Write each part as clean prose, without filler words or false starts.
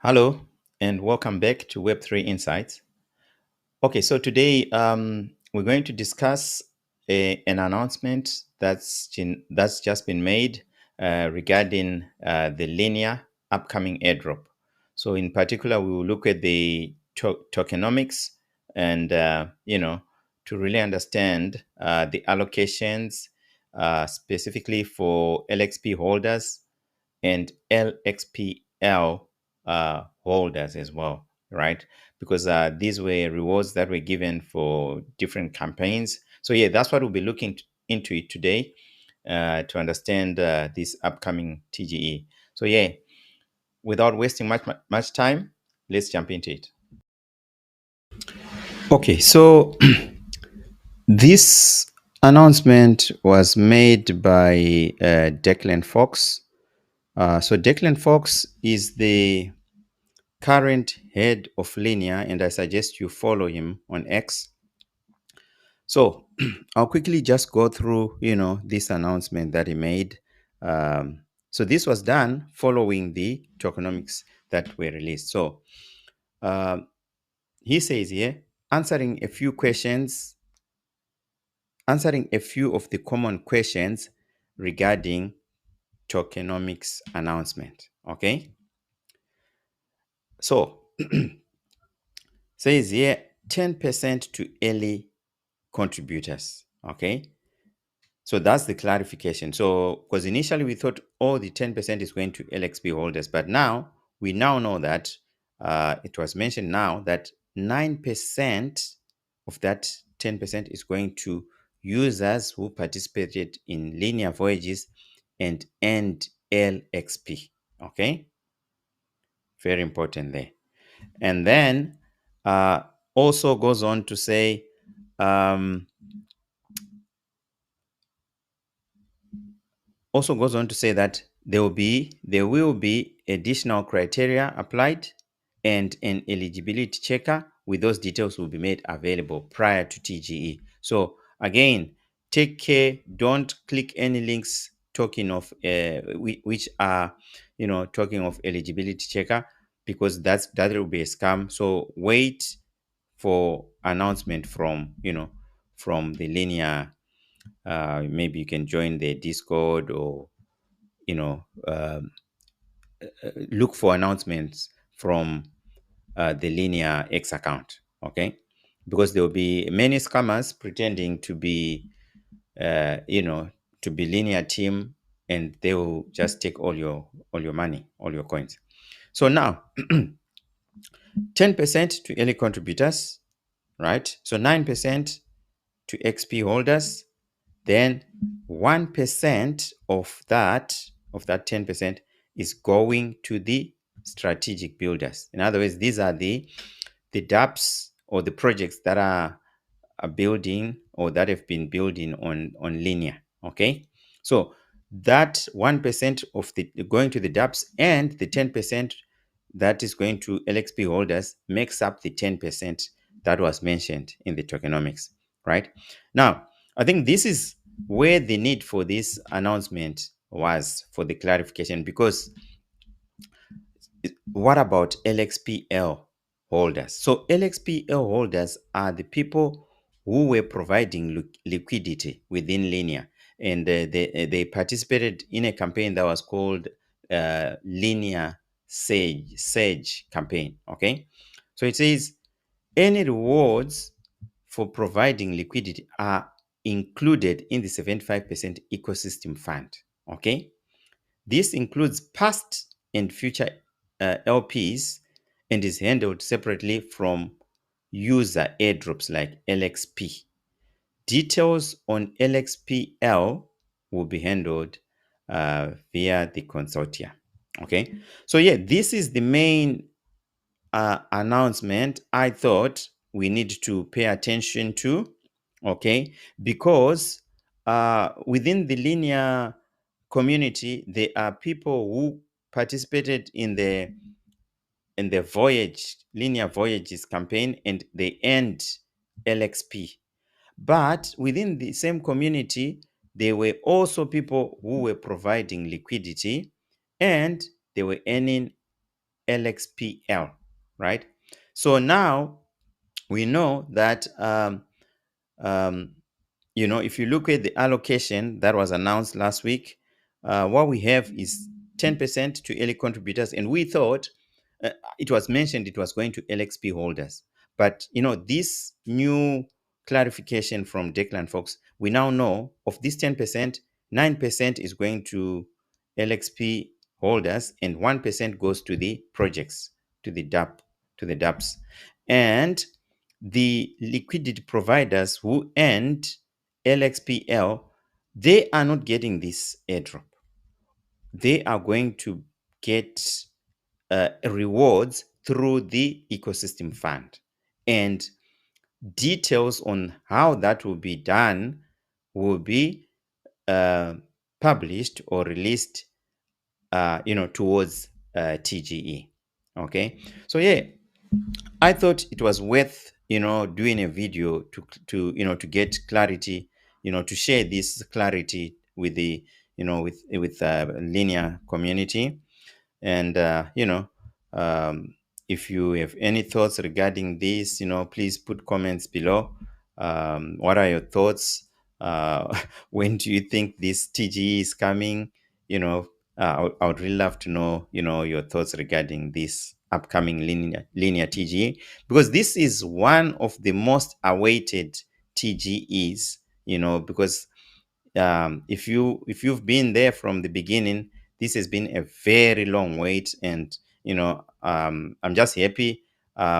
Hello, and welcome back to Web3 Insights. Okay, so today we're going to discuss an announcement that's just been made regarding the Linea upcoming airdrop. So, in particular, we will look at the tokenomics and to really understand the allocations specifically for LXP holders and LXPL holders as well, right? Because these were rewards that were given for different campaigns. So yeah, that's what we'll be looking into it today to understand this upcoming TGE. So yeah, without wasting much time, let's jump into it. Okay, so this announcement was made by Declan Fox. So Declan Fox is the current head of Linea, and I suggest you follow him on X. So I'll quickly just go through, this announcement that he made. So this was done following the tokenomics that were released. So he says here, answering a few of the common questions regarding tokenomics announcement. Okay. So says here 10% to early contributors. Okay. So that's the clarification. So, because initially we thought all the 10% is going to LXP holders, but now we now know that it was mentioned now that 9% of that 10% is going to users who participated in Linea Voyages and LXP. Okay. Very important there. And then also goes on to say, that there will be additional criteria applied and an eligibility checker with those details will be made available prior to TGE. So again, take care, don't click any links talking of which are talking of eligibility checker, because that will be a scam. So wait for announcement from from the Linea. Maybe you can join the Discord, or you know look for announcements from the Linea X account. Okay, because there will be many scammers pretending to be to be Linea team, and they will just take all your money, all your coins. So now 10% to early contributors, right? So 9% to XP holders. Then 1% of that 10% is going to the strategic builders. In other words, these are the DApps or the projects that are building or that have been building on Linea. Okay, so that 1% of the going to the DApps and the 10% that is going to LXP holders makes up the 10% that was mentioned in the tokenomics, right? Now, I think this is where the need for this announcement was, for the clarification, because what about LXPL holders? So LXPL holders are the people who were providing liquidity within Linea, and they participated in a campaign that was called Linea Sage campaign. Okay, so it says any rewards for providing liquidity are included in the 75% ecosystem fund. Okay, this includes past and future LPs and is handled separately from user airdrops like LXP. Details on LXPL will be handled via the consortia. Okay, so yeah, this is the main announcement I thought we need to pay attention to. Okay, because within the Linea community, there are people who participated in the Linea Voyages campaign, and they earned LXP. But within the same community, there were also people who were providing liquidity, and they were earning LXPL, right? So now we know that um, if you look at the allocation that was announced last week, what we have is 10% to early contributors, and we thought it was mentioned it was going to LXP holders. But this new clarification from Declan Fox, we now know of this 10%, 9% is going to LXP holders, and 1% goes to the projects, to the DApps. And the liquidity providers who earned LXPL, they are not getting this airdrop. They are going to get rewards through the ecosystem fund. And details on how that will be done will be published or released towards TGE. Okay, so yeah, I thought it was worth doing a video to get clarity, to share this clarity with the with Linea community. And if you have any thoughts regarding this, please put comments below. What are your thoughts? When do you think this TGE is coming? I would really love to know, your thoughts regarding this upcoming linear TGE, because this is one of the most awaited TGEs. Because if you've been there from the beginning, this has been a very long wait, and I'm just happy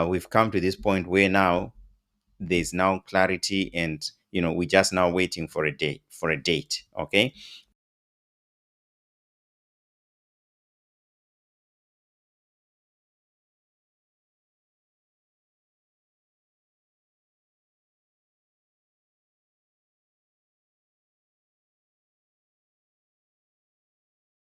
we've come to this point where now there's now clarity, and we're just now waiting for a date. Okay,